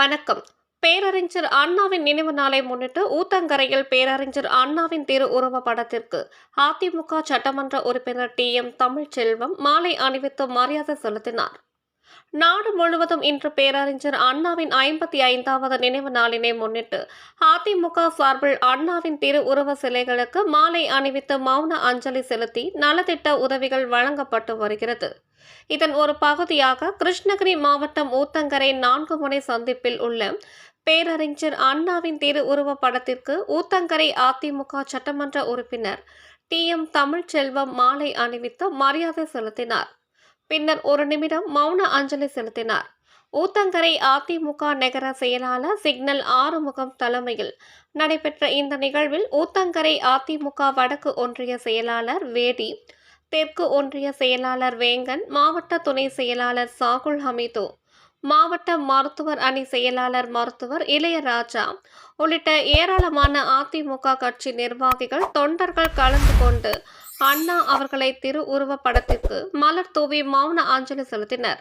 வணக்கம். பேரறிஞர் அண்ணாவின் நினைவு நாளை முன்னிட்டு ஊத்தங்கரையில் பேரறிஞர் அண்ணாவின் திருவுருவ படத்திற்கு அதிமுக சட்டமன்ற உறுப்பினர் டி.எம். தமிழ்ச்செல்வம் மாலை அணிவித்து மரியாதை செலுத்தினார். நாடு முழுவதும் இன்று பேரறிஞர் அண்ணாவின் 55வது நினைவு நாளினை முன்னிட்டு அதிமுக சார்பில் அண்ணாவின் திருவுருவ சிலைகளுக்கு மாலை அணிவித்து மௌன அஞ்சலி செலுத்தி நலத்திட்ட உதவிகள் வழங்கப்பட்டு வருகிறது. இதன் ஒரு பகுதியாக கிருஷ்ணகிரி மாவட்டம் ஊத்தங்கரை 4 முனை சந்திப்பில் உள்ள பேரறிஞர் அண்ணாவின் திருவுருவ படத்திற்கு ஊத்தங்கரை அதிமுக சட்டமன்ற உறுப்பினர் டி.எம். தமிழ்ச்செல்வம் மாலை அணிவித்து மரியாதை செலுத்தினார். பின்னர் ஒரு நிமிடம் மௌன அஞ்சலி செலுத்தினார். ஊத்தங்கரை அதிமுக நகர செயலாளர் சிக்னல் ஆறுமுகம் தலைமையில் நடைபெற்ற இந்த நிகழ்வில் ஊத்தங்கரை அதிமுக வடக்கு ஒன்றிய செயலாளர் வேடி, தெற்கு ஒன்றிய செயலாளர் வேங்கன், மாவட்ட துணை செயலாளர் சாகுல் ஹமீது, மாவட்ட மருத்துவர் அணி செயலாளர் மருத்துவர் இளையராஜா உள்ளிட்ட ஏராளமான அதிமுக கட்சி நிர்வாகிகள், தொண்டர்கள் கலந்து கொண்டு அண்ணா அவர்களை திருவுருவ படத்திற்கு மலர் தூவி மௌன அஞ்சலி செலுத்தினர்.